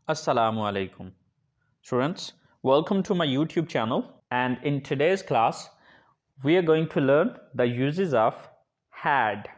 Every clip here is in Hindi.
Assalamu alaikum. Students, welcome to my YouTube channel, and in today's class we are going to learn the uses of had.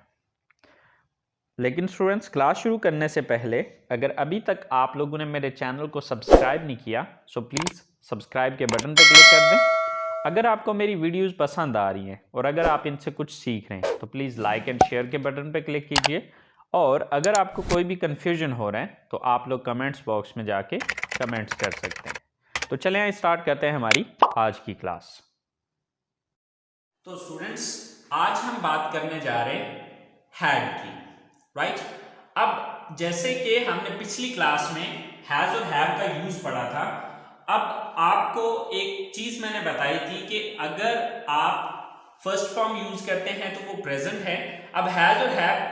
लेकिन स्टूडेंट्स क्लास शुरू करने से पहले अगर अभी तक आप लोगों ने मेरे चैनल को सब्सक्राइब नहीं किया सो प्लीज़ सब्सक्राइब के बटन पर क्लिक कर दें। अगर आपको मेरी वीडियोस पसंद आ रही हैं और अगर आप इनसे कुछ सीख रहे हैं तो प्लीज़ लाइक एंड शेयर के बटन पर क्लिक कीजिए। और अगर आपको कोई भी कन्फ्यूजन हो रहा है तो आप लोग कमेंट्स बॉक्स में जाके कमेंट्स कर सकते हैं। तो चलें आइए स्टार्ट करते हैं हमारी आज की क्लास। तो स्टूडेंट्स, आज हम बात करने जा रहे हैं हैड की, राइट। अब जैसे कि हमने पिछली क्लास में हैज और हैव का यूज पढ़ा था, अब आपको एक चीज मैंने बताई थी कि अगर आप फर्स्ट फॉर्म यूज करते हैं तो वो प्रेजेंट है। अब हैज और हैव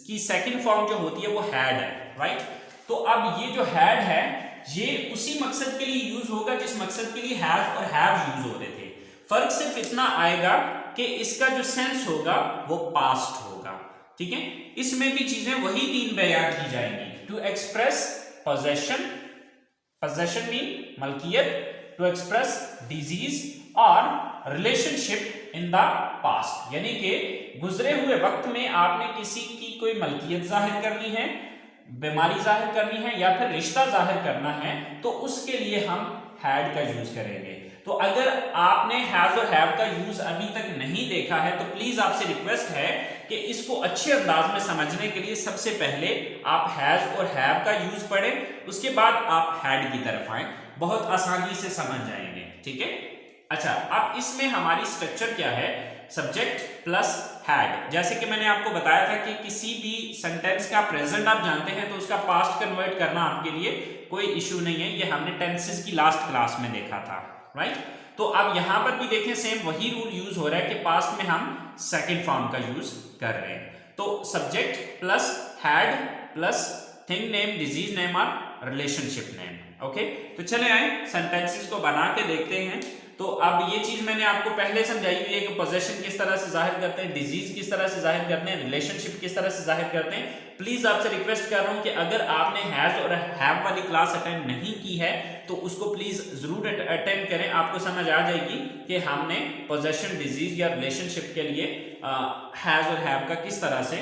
की सेकंड फॉर्म जो होती है वो हैड है, राइट। तो अब ये जो हैड है ये उसी मकसद के लिए यूज होगा जिस मकसद के लिए हैव और हैव यूज हो रहे थे। फर्क सिर्फ इतना आएगा कि इसका जो सेंस होगा वो पास्ट होगा, ठीक है। इसमें भी चीजें वही तीन बयान की जाएंगी। To express possession, possession mean मलकियत, टू एक्सप्रेस डिजीज और रिलेशनशिप इन द पास्ट, यानी कि गुजरे हुए वक्त में आपने किसी की कोई मलकियत जाहिर करनी है, बीमारी जाहिर करनी है या फिर रिश्ता जाहिर करना है तो उसके लिए हम हैड का यूज करेंगे। तो अगर आपने हैज और हैव का यूज अभी तक नहीं देखा है तो प्लीज आपसे रिक्वेस्ट है कि इसको अच्छे अंदाज में समझने के लिए सबसे पहले आप हैज और हैव का यूज पढ़ें, उसके बाद आप हैड की तरफ आए, बहुत आसानी से समझ जाएंगे, ठीक है। अच्छा, अब इसमें हमारी स्ट्रक्चर क्या है? Subject plus had. जैसे कि मैंने आपको बताया था कि किसी भी सेंटेंस का प्रेजेंट आप जानते हैं तो उसका पास्ट कन्वर्ट करना आपके लिए कोई इशू नहीं है। ये हमने टेंसेस की लास्ट क्लास में देखा था, राइट। तो अब यहां पर भी देखें सेम वही रूल यूज हो रहा है कि पास्ट में हम सेकंड फॉर्म का यूज कर रहे हैं। तो subject plus had plus thing name, disease name और रिलेशनशिप नेम। ओके, तो चले आए सेंटेंसेस को बना के देखते हैं। तो अब ये चीज मैंने आपको पहले समझाई हुई है कि पोजेशन किस तरह से जाहिर करते हैं, डिजीज किस तरह से जाहिर करते हैं, रिलेशनशिप किस तरह से जाहिर करते हैं। प्लीज आपसे रिक्वेस्ट कर रहा हूं कि अगर आपने हैज और हैव वाली क्लास अटेंड नहीं की है तो उसको प्लीज जरूर अटेंड करें। आपको समझ आ जाएगी कि हमने पोजेशन, डिजीज या रिलेशनशिप के लिए हैज और हैव का किस तरह से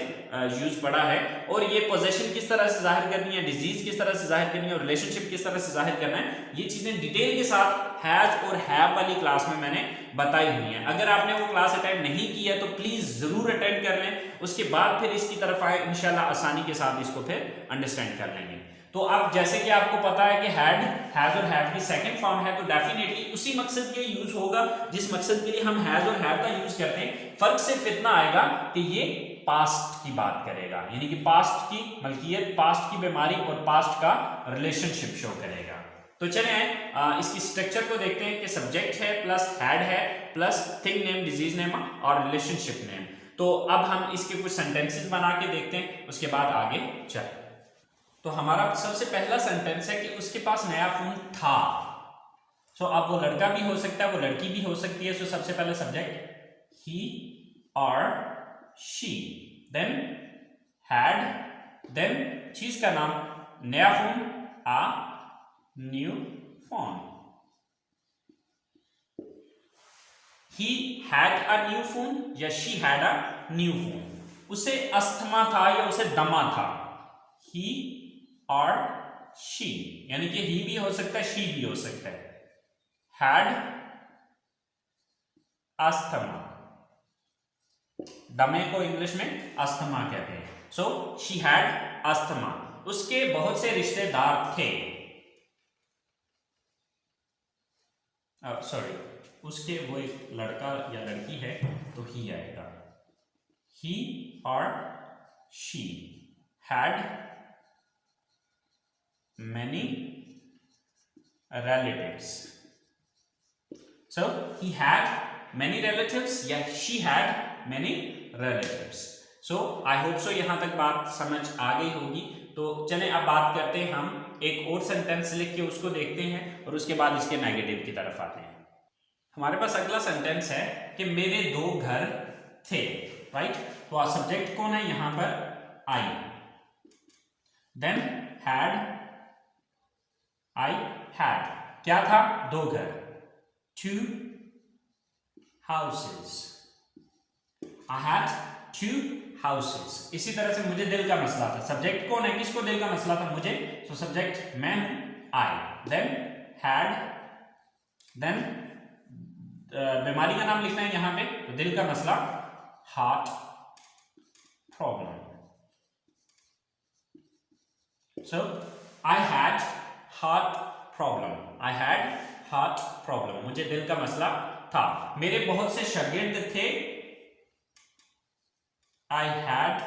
यूज पढ़ा है और ये पोजेशन किस तरह से जाहिर करनी है, डिजीज किस तरह से जाहिर करनी है और रिलेशनशिप किस तरह से जाहिर करना है। ये चीजें डिटेल के साथ हैज और हैव वाली क्लास में मैंने बताई हुई है। अगर आपने वो क्लास अटेंड नहीं की है तो प्लीज जरूर अटेंड कर लें, उसके बाद फिर इसकी तरफ आए, इंशाल्लाह आसानी के साथ इसको फिर अंडरस्टैंड कर लेंगे। तो अब जैसे कि आपको पता है कि हैड, हैज और हैव की सेकंड फॉर्म है तो डेफिनेटली उसी मकसद के लिए यूज होगा जिस मकसद के लिए हम हैज और हैव का यूज करते हैं। फर्क सिर्फ इतना आएगा कि ये पास्ट की बात करेगा, यानी कि पास्ट की मलकियत, पास्ट की बीमारी और पास्ट का रिलेशनशिप शो करेगा। तो चले इसकी स्ट्रक्चर को देखते हैं कि सब्जेक्ट है प्लस हैड है plus thing name, disease name और रिलेशनशिप नेम। तो अब हम इसके कुछ सेंटेंसेस बना के देखते हैं, उसके बाद आगे चलें। तो हमारा सबसे पहला सेंटेंस है कि उसके पास नया फोन था। सो अब वो लड़का भी हो सकता है, वो लड़की भी हो सकती है। सो सबसे पहले सब्जेक्ट ही और शी, देन हैड, देन चीज का नाम नया phone, a new phone. He had a new phone या she had a new phone। उसे अस्थमा था या उसे दमा था। He और she, यानी कि he भी हो सकता है, she भी हो सकता है। Had अस्थमा, दमे को इंग्लिश में अस्थमा कहते हैं। So she had asthma. उसके बहुत से रिश्तेदार थे, सॉरी उसके, वो एक लड़का या लड़की है तो ही आएगा। ही और she had many relatives। so he had many relatives या she had many relatives। so I hope so यहां तक बात समझ आ गई होगी। तो चलें अब बात करते हैं, हम एक और सेंटेंस लिख के उसको देखते हैं और उसके बाद इसके नेगेटिव की तरफ आते हैं। हमारे पास अगला सेंटेंस है कि मेरे दो घर थे, राइट। तो सब्जेक्ट कौन है यहां पर? आई, देन हैड आई हैड क्या था, 2 घर, 2 houses, आई हैड 2 houses। इसी तरह से मुझे दिल का मसला था, सब्जेक्ट कौन है, किसको दिल का मसला था, मुझे, सो सब्जेक्ट मैं हूं, आई, देन हैड, देन बीमारी का नाम लिखना है यहां पे, तो दिल का मसला heart problem. So I had heart problem, I had heart problem, मुझे दिल का मसला था। मेरे बहुत से शागिर्द थे, I had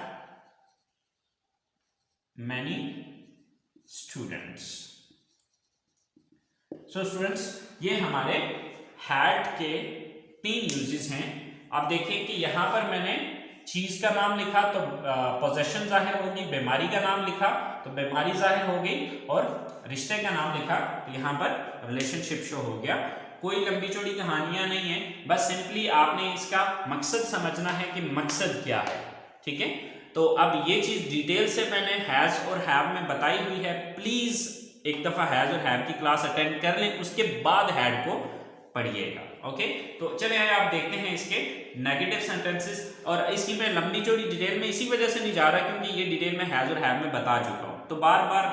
many students. So students, ये हमारे हैड के 3 यूजेस हैं। अब देखिए कि यहां पर मैंने चीज का नाम लिखा तो पोजेशन जाहिर होगी, बीमारी का नाम लिखा तो बीमारी जाहिर हो गई, और रिश्ते का नाम लिखा तो यहां पर रिलेशनशिप शो हो गया। कोई लंबी चौड़ी कहानियां नहीं है, बस सिंपली आपने इसका मकसद समझना है कि मकसद क्या है, ठीक है। तो अब ये चीज डिटेल से मैंने हैज और हैव में बताई हुई है, प्लीज एक दफा हैज और हैव की क्लास अटेंड कर लें, उसके बाद हैड को पढ़िएगा, ओके। तो चले आए, आप देखते हैं इसके नेगेटिव सेंटेंसेस, और इसकी मैं लंबी चौड़ी डिटेल में इसी वजह से नहीं जा रहा क्योंकि ये डिटेल में हैज और हैव में बता चुका हूं, तो बार बार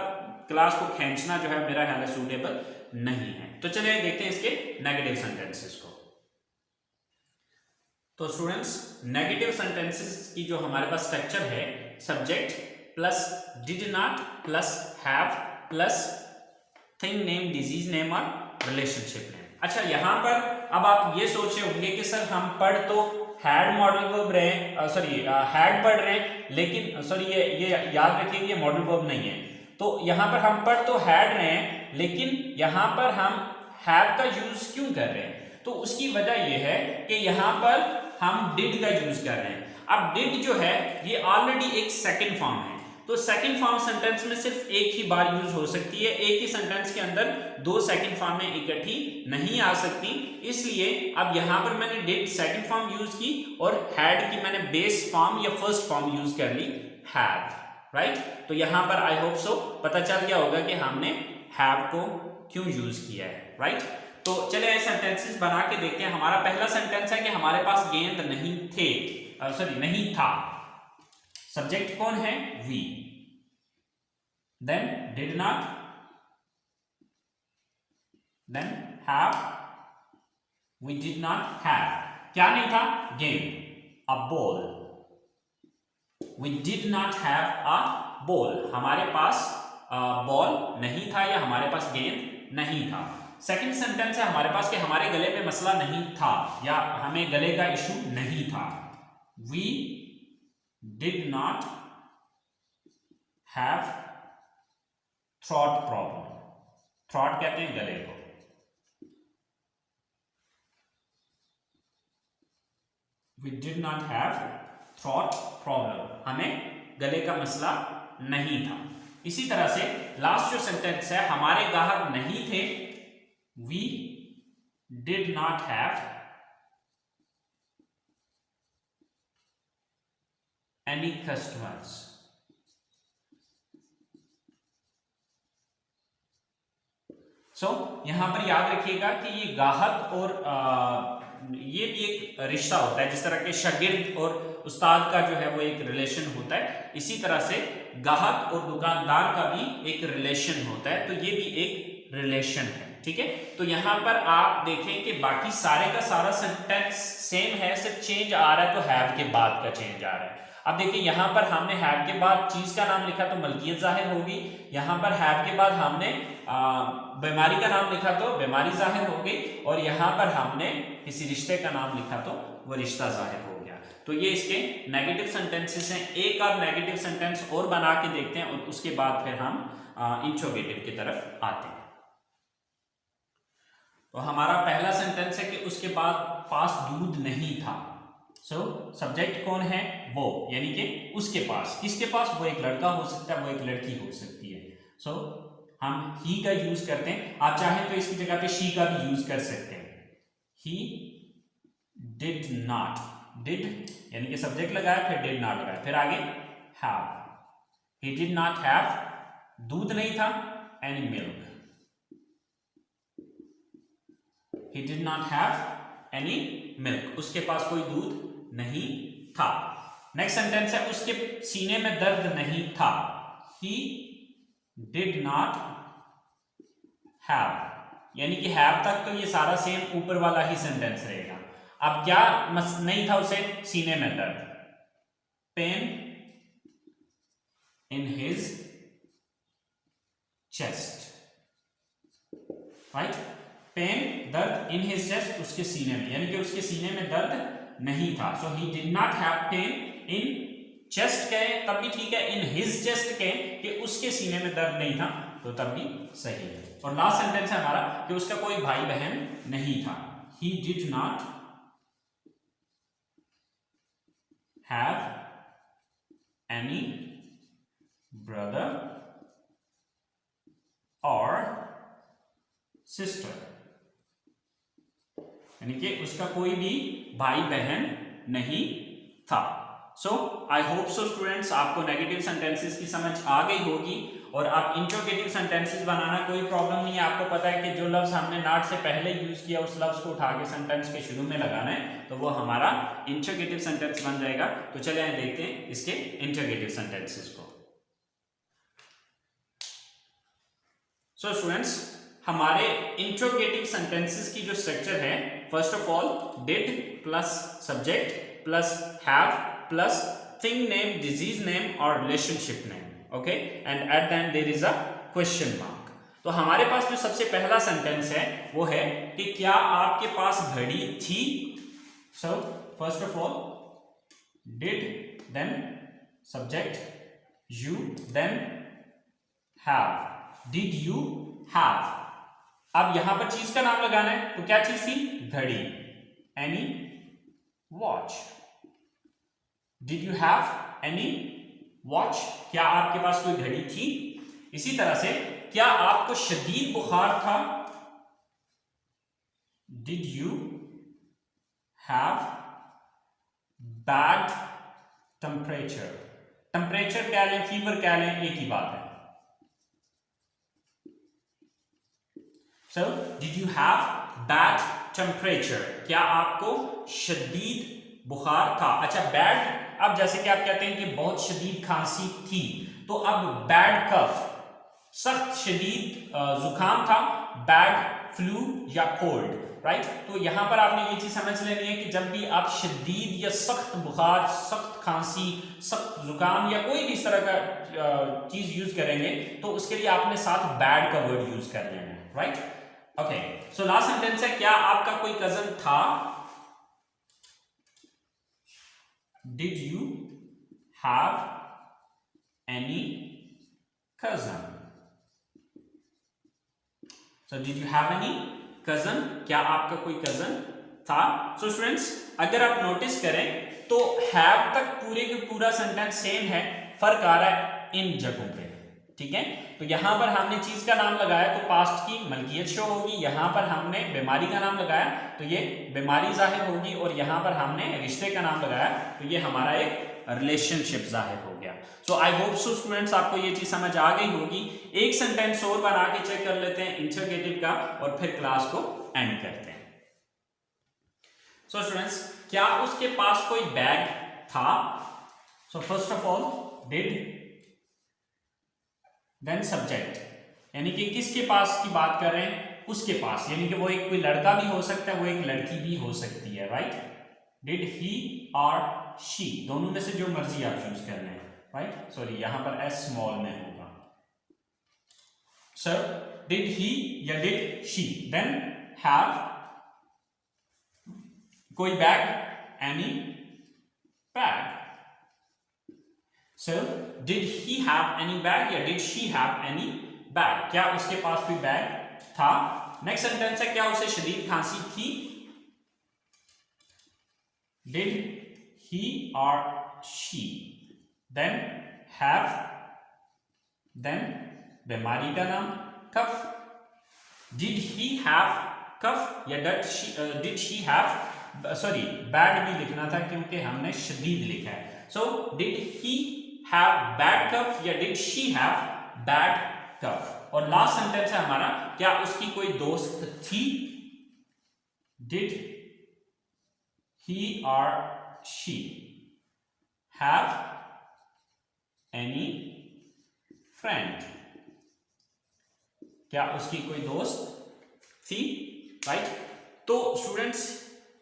क्लास को खींचना जो है मेरा ख्याल है सूटेबल नहीं है। तो चलिए देखते हैं इसके नेगेटिव सेंटेंसेस को। तो स्टूडेंट्स, नेगेटिव सेंटेंसेस की जो हमारे पास स्ट्रक्चर है, subject plus did not plus have plus thing name, disease name और रिलेशनशिप नेम। अच्छा, यहां पर अब आप ये सोच रहे होंगे कि सर हम पढ़ तो हैड मॉडल वर्ब रहे हैं, सॉरी हैड पढ़ रहे हैं, लेकिन सॉरी ये याद रखिए ये मॉडल वर्ब नहीं है। तो यहां पर हम पढ़ तो हैड रहे हैं, लेकिन यहां पर हम हैव का यूज क्यों कर रहे हैं? तो उसकी वजह यह है कि यहां पर हम डिड का यूज कर रहे हैं। अब डिड जो है ये ऑलरेडी एक सेकंड फॉर्म है, तो सेकंड फॉर्म सेंटेंस में सिर्फ एक ही बार यूज हो सकती है, एक ही सेंटेंस के अंदर 2 सेकंड फॉर्म में इकट्ठी नहीं आ सकती। इसलिए अब यहां पर मैंने डिड सेकंड फॉर्म यूज की और हैड की मैंने बेस फॉर्म या फर्स्ट फॉर्म यूज कर ली, हैव, राइट। तो यहां पर आई होप सो पता चल गया होगा कि हमने हैव को क्यों यूज किया है, राइट। तो चलिए सेंटेंसेस बना के देखते हैं। हमारा पहला सेंटेंस है कि हमारे पास गेंद नहीं थे, सॉरी नहीं था। सब्जेक्ट कौन है? We. Then did not, then have, we did not have. क्या नहीं था? गेंद, a ball. We did not have a ball, हमारे पास बॉल नहीं था या हमारे पास गेंद नहीं था। सेकंड सेंटेंस है हमारे पास कि हमारे गले में मसला नहीं था या हमें गले का इशू नहीं था। We did not have throat problem। throat कहते हैं गले को। We did not have throat problem, हमें गले का मसला नहीं था। इसी तरह से लास्ट जो सेंटेंस है, हमारे ग्राहक नहीं थे। We did not have any customers। यहां पर याद रखिएगा कि ये गाहक और ये भी एक रिश्ता होता है, जिस तरह के शागिर्द और उस्ताद का जो है वो एक रिलेशन होता है, इसी तरह से गाहक और दुकानदार का भी एक रिलेशन होता है, तो ये भी एक रिलेशन है, ठीक है। तो यहां पर आप देखें कि बाकी सारे का सारा सेंटेंस सेम है, सिर्फ चेंज आ रहा है तो हैव के बाद का चेंज आ रहा है। अब देखिए यहां पर हमने हैव के बाद चीज का नाम लिखा तो मलकियत जाहिर होगी, यहां पर हैव के बाद हमने बीमारी का नाम लिखा तो बीमारी जाहिर हो गई, और यहां पर हमने किसी रिश्ते का नाम लिखा तो वो रिश्ता जाहिर हो गया। तो ये इसके नेगेटिव सेंटेंसेस हैं। एक और नेगेटिव सेंटेंस और बना के देखते हैं और उसके बाद फिर हम इंट्रोगेटिव की तरफ आते हैं। तो हमारा पहला सेंटेंस है कि उसके बाद पास दूध नहीं था। सब्जेक्ट कौन है? वो, यानी कि उसके पास। किसके पास? वो एक लड़का हो सकता है, वो एक लड़की हो सकती है। हम ही का यूज करते हैं, आप चाहें तो इसकी जगह पे शी का भी यूज कर सकते हैं। ही डिड नॉट, डिड यानी कि सब्जेक्ट लगाया, फिर डिड नॉट लगाया, फिर आगे have. He did not have, दूध नहीं था, any milk. he did not have any milk, उसके पास कोई दूध नहीं था। नेक्स्ट सेंटेंस है उसके सीने में दर्द नहीं था, he did not have, यानी कि have तक तो ये सारा सेम ऊपर वाला ही सेंटेंस रहेगा। अब क्या नहीं था उसे, सीने में दर्द, pain in his chest, right, pain दर्द इन हिज चेस्ट उसके सीने में, यानी कि उसके सीने में दर्द नहीं था। So he did not have pain in chest कहे तब भी ठीक है, इन हिज चेस्ट कहे कि उसके सीने में दर्द नहीं था तो तब भी सही है। और लास्ट सेंटेंस है हमारा कि उसका कोई भाई बहन नहीं था, ही did not have any brother और सिस्टर, यानी कि उसका कोई भी भाई बहन नहीं था। सो आई होप सो स्टूडेंट्स आपको नेगेटिव सेंटेंसेस की समझ आ गई होगी और आप इंट्रोगेटिव सेंटेंसेस बनाना कोई प्रॉब्लम नहीं है। आपको पता है कि जो लफ्ज हमने नॉट से पहले यूज किया उस लफ्ज को उठा के सेंटेंस के शुरू में लगाना है, तो वो हमारा इंट्रोगेटिव सेंटेंस बन जाएगा। तो चलिए देखते हैं इसके इंट्रोगेटिव सेंटेंसेस को। सो स्टूडेंट्स हमारे इंट्रोगेटिव सेंटेंसेस की जो स्ट्रक्चर है, first of all did plus subject plus have plus thing name, disease name और relationship name, okay, and at the end there is a question mark. तो हमारे पास जो सबसे पहला सेंटेंस है वो है कि क्या आपके पास घड़ी थी। So first of all did then subject you then have, did you have. अब यहां पर चीज का नाम लगाना है, तो क्या चीज थी, घड़ी, any watch. Did you have any watch, क्या आपके पास कोई घड़ी थी। इसी तरह से क्या आपको शदीद बुखार था, did you have bad temperature. Temperature क्या लें, फीवर क्या लें, एक ही बात है। So, did you have bad temperature? क्या आपको शदीद बुखार था। अच्छा बैड, अब जैसे कि आप कहते हैं कि बहुत शदीद खांसी थी, तो अब बैड कफ, सख्त शदीद जुकाम था, बैड फ्लू या कोल्ड, राइट। तो यहां पर आपने ये चीज समझ लेनी है कि जब भी आप शदीद या सख्त बुखार, सख्त खांसी, सख्त जुकाम या कोई भी इस तरह का चीज यूज करेंगे तो उसके लिए आपने साथ बैड का वर्ड यूज कर लेना है, right. Okay, so last sentence है क्या आपका कोई कजन था, did you have any cousin. So did you have any cousin, क्या आपका कोई कजन था। सो स्टूडेंट्स अगर आप नोटिस करें तो हैव तक पूरे के पूरा सेंटेंस सेम है, फर्क आ रहा है इन जगहों पे, ठीक है। तो यहां पर हमने चीज का नाम लगाया तो पास्ट की मलकियत शो होगी, यहां पर हमने बीमारी का नाम लगाया तो ये बीमारी जाहिर होगी, और यहां पर हमने रिश्ते का नाम लगाया तो ये हमारा एक रिलेशनशिप जाहिर हो गया। सो आई होप सो स्टूडेंट्स आपको ये चीज समझ आ गई होगी। एक सेंटेंस और बना के चेक कर लेते हैं इंटरोगेटिव का और फिर क्लास को एंड करते हैं। सो स्टूडेंट्स क्या उसके पास कोई बैग था। So first of all did then subject, यानी कि किसके पास की बात कर रहे हैं, उसके पास, यानी कि वो एक कोई लड़का भी हो सकता है, वो एक लड़की भी हो सकती है, राइट। डिड ही और शी, दोनों में से जो मर्जी आप यूज कर लें, राइट। सॉरी यहां पर एस स्मॉल में होगा। सर डिड ही या डिड शी देन हैव कोई bag, any bag. So, did he have any bag या did she have any bag? क्या उसके पास कोई बैग था। नेक्स्ट सेंटेंस है क्या उसे शदीद खांसी थी। Did he or she then have, then बीमारी का नाम कफ। Did he have कफ या did she have, sorry bad भी लिखना था क्योंकि हमने शदीद लिखा है। So, did he have bad cough या did she have bad cough। और लास्ट सेंटेंस है हमारा क्या उसकी कोई दोस्त थी। डिड ही और शी हैव एनी फ्रेंड, क्या उसकी कोई दोस्त थी, राइट। तो स्टूडेंट्स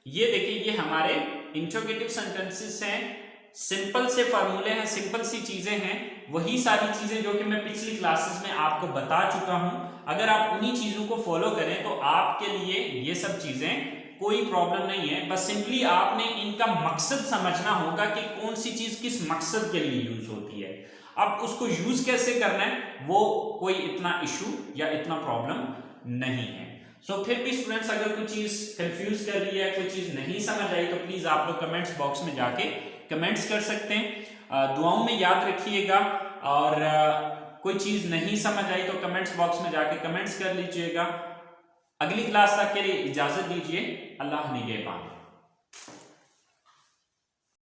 ये देखिए, ये हमारे इंट्रोगेटिव सेंटेंसेस हैं, सिंपल से फॉर्मूले हैं, सिंपल सी चीजें हैं, वही सारी चीजें जो कि मैं पिछली क्लासेस में आपको बता चुका हूं। अगर आप उन्हीं चीजों को फॉलो करें तो आपके लिए ये सब चीजें कोई प्रॉब्लम नहीं है। बस सिंपली आपने इनका मकसद समझना होगा कि कौन सी चीज किस मकसद के लिए यूज होती है। अब उसको यूज कैसे करना है वो कोई इतना इशू या इतना प्रॉब्लम नहीं है। सो फिर भी स्टूडेंट्स अगर कोई चीज कंफ्यूज कर रही है, कोई चीज नहीं समझ आई, तो प्लीज आप लोग कमेंट्स बॉक्स में जाके कमेंट्स कर सकते हैं। दुआओं में याद रखिएगा, और कोई चीज नहीं समझ आई तो कमेंट्स बॉक्स में जाके कमेंट्स कर लीजिएगा। अगली क्लास तक के लिए इजाजत दीजिए। अल्लाह निगहबान।